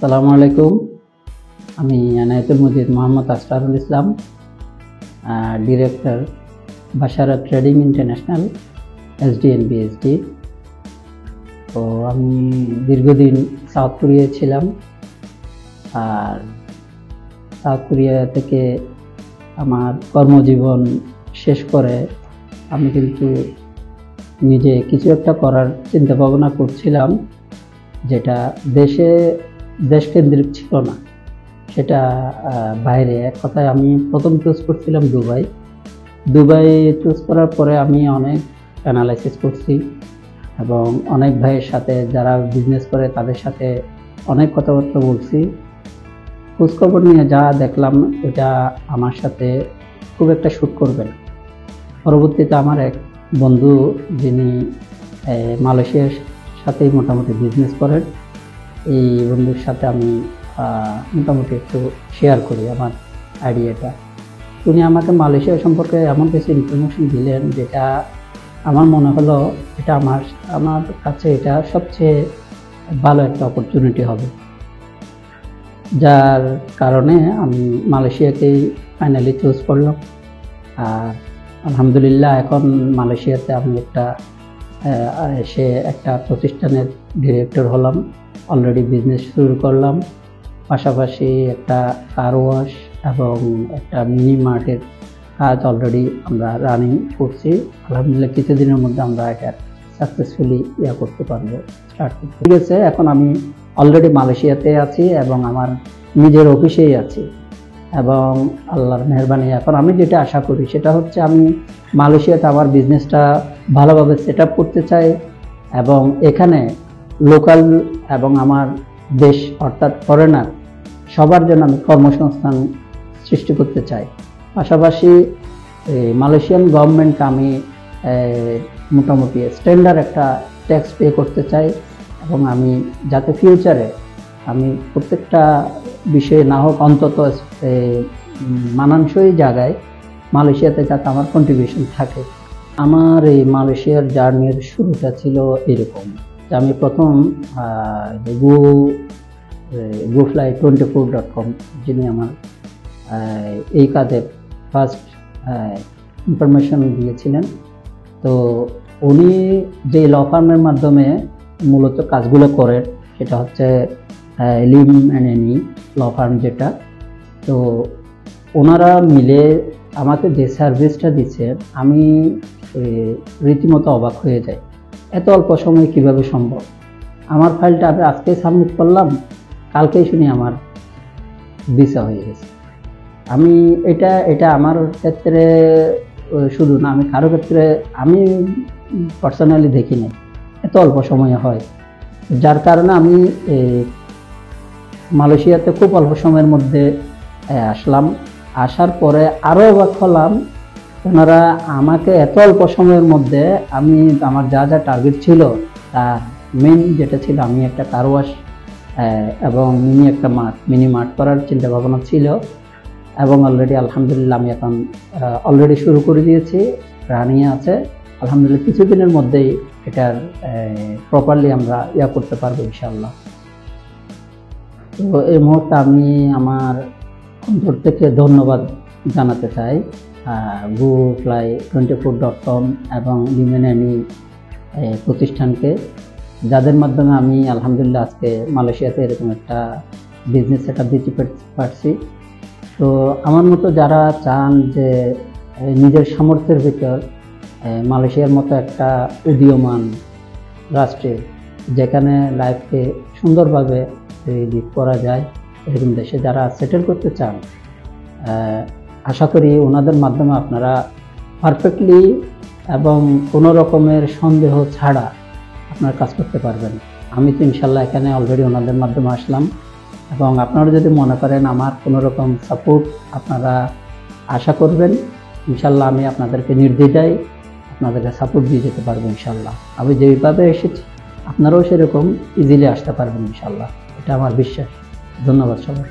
আসসালামু আলাইকুম। আমি এনায়েতুল মজিদ মোহাম্মদ আসরারুল ইসলাম, ডিরেক্টর বাসারাত ট্রেডিং ইন্টারন্যাশনাল SDNBSD। তো আমি দীর্ঘদিন সাউথ কোরিয়ায় ছিলাম, আর সাউথ কোরিয়া থেকে আমার কর্মজীবন শেষ করে আমি কিন্তু নিজে কিছু একটা করার চিন্তা ভাবনা করছিলাম, যেটা দেশকেন্দ্রিক ছিল না, সেটা বাইরে। এক কথায় আমি প্রথম চুজ করছিলাম দুবাই চুজ করার পরে আমি অনেক অ্যানালাইসিস করছি এবং অনেক ভাইয়ের সাথে যারা বিজনেস করে তাদের সাথে অনেক কথাবার্তা বলছি। খোঁজখবর নিয়ে যা দেখলাম এটা আমার সাথে খুব একটা শ্যুট করবে না। পরবর্তীতে আমার এক বন্ধু, যিনি মালয়েশিয়ার সাথেই মোটামুটি বিজনেস করেন, এই বন্ধুর সাথে আমি মোটামুটি একটু শেয়ার করি আমার আইডিয়াটা। উনি আমাকে মালয়েশিয়া সম্পর্কে এমন কিছু ইনফরমেশন দিলেন যেটা আমার মনে হলো এটা আমার কাছে এটা সবচেয়ে ভালো একটা অপরচুনিটি হবে, যার কারণে আমি মালয়েশিয়াকেই ফাইনালি চুজ করলাম। আর আলহামদুলিল্লাহ এখন মালয়েশিয়াতে আমি একটা প্রতিষ্ঠানের ডিরেক্টর হলাম, অলরেডি বিজনেস শুরু করলাম। পাশাপাশি একটা কার ওয়াশ এবং একটা মিনি মার্টের কাজ অলরেডি আমরা রানিং করছি। আলহামদুলিল্লাহ কিছুদিনের মধ্যে আমরা এটা সাকসেসফুলি করতে পারবো, স্টার্ট করতে। ঠিক আছে, এখন আমি অলরেডি মালয়েশিয়াতে আছি এবং আমার নিজের অফিসেই আছি, এবং আল্লাহর মেহরবানি এখন আমি যেটা আশা করি সেটা হচ্ছে আমি মালয়েশিয়াতে আমার বিজনেসটা ভালোভাবে সেট আপ করতে চাই, এবং এখানে লোকাল এবং আমার দেশ অর্থাৎ ফরেনার সবার জন্য আমি কর্মসংস্থান সৃষ্টি করতে চাই। পাশাপাশি মালয়েশিয়ান গভর্নমেন্টকে আমি মোটামুটি স্ট্যান্ডার্ড একটা ট্যাক্স পে করতে চাই, এবং আমি যাতে ফিউচারে আমি প্রত্যেকটা বিষয়ে না হোক অন্তত মানানসই জায়গায় মালয়েশিয়াতে যাতে আমার কন্ট্রিবিউশন থাকে। আমার এই মালয়েশিয়ার জার্নির শুরুটা ছিল এরকম যে আমি প্রথম GoFly24.com, যিনি আমার এই কাজে ফার্স্ট ইনফরমেশন দিয়েছিলেন, তো উনি যে ল ফার্মের মাধ্যমে মূলত কাজগুলো করেন সেটা হচ্ছে লিম অ্যান্ড এনি ল ফার্ম যেটা। তো ওনারা মিলে আমাকে যে সার্ভিসটা দিচ্ছে আমি রীতিমতো অবাক হয়ে যাই। এত অল্প সময়ে কিভাবে সম্ভব? আমার ফাইলটা আমি আজকে সাবমিট করলাম, কালকেই শুনি আমার ভিসা হয়ে গেছে। আমি এটা আমার ক্ষেত্রে শুধু না, আমি কারো ক্ষেত্রে আমি পার্সোনালি দেখি নাই এত অল্প সময়ে হয়, যার কারণে আমি মালয়েশিয়াতে খুব অল্প সময়ের মধ্যে আসলাম। আসার পরে আরও অবাক হলাম, ওনারা আমাকে এত অল্প সময়ের মধ্যে আমি আমার যা যা টার্গেট ছিল তার মেইন যেটা ছিল, আমি একটা কার ওয়াশ এবং মিনি মার্ট করার চিন্তা ভাবনা ছিল, এবং অলরেডি আলহামদুলিল্লাহ আমি এখন অলরেডি শুরু করে দিয়েছি, রানিং আছে। আলহামদুলিল্লাহ কিছুদিনের মধ্যেই এটার প্রপারলি আমরা করতে পারবো ইনশাআল্লাহ। তো এই মুহূর্তে আমি আমার অন্তর থেকে ধন্যবাদ জানাতে চাই GoFly24.com এবং লিম অ্যান্ড এনি প্রতিষ্ঠানকে, যাদের মাধ্যমে আমি আলহামদুলিল্লাহ আজকে মালয়েশিয়াতে এরকম একটা বিজনেস সেট আপ দিতে পারছি। তো আমার মতো যারা চান যে নিজের সামর্থ্যের ভিতর মালয়েশিয়ার মতো একটা উদীয়মান রাষ্ট্রে যেখানে লাইফকে সুন্দরভাবে লিড করা যায়, এরকম দেশে যারা সেটেল করতে চান, আশা করি ওনাদের মাধ্যমে আপনারা পারফেক্টলি এবং কোনো রকমের সন্দেহ ছাড়া আপনার কাজ করতে পারবেন। আমি তো ইনশাল্লাহ এখানে অলরেডি ওনাদের মাধ্যমে আসলাম, এবং আপনারা যদি মনে করেন আমার কোনো রকম সাপোর্ট আপনারা আশা করবেন, ইনশাল্লাহ আমি আপনাদেরকে নির্দ্বিধায় আপনাদেরকে সাপোর্ট দিয়ে যেতে পারবো ইনশাল্লাহ। আমি যেভাবে এসেছি আপনারাও সেরকম ইজিলি আসতে পারবেন ইনশাল্লাহ, এটা আমার বিশ্বাস। ধন্যবাদ সবাই।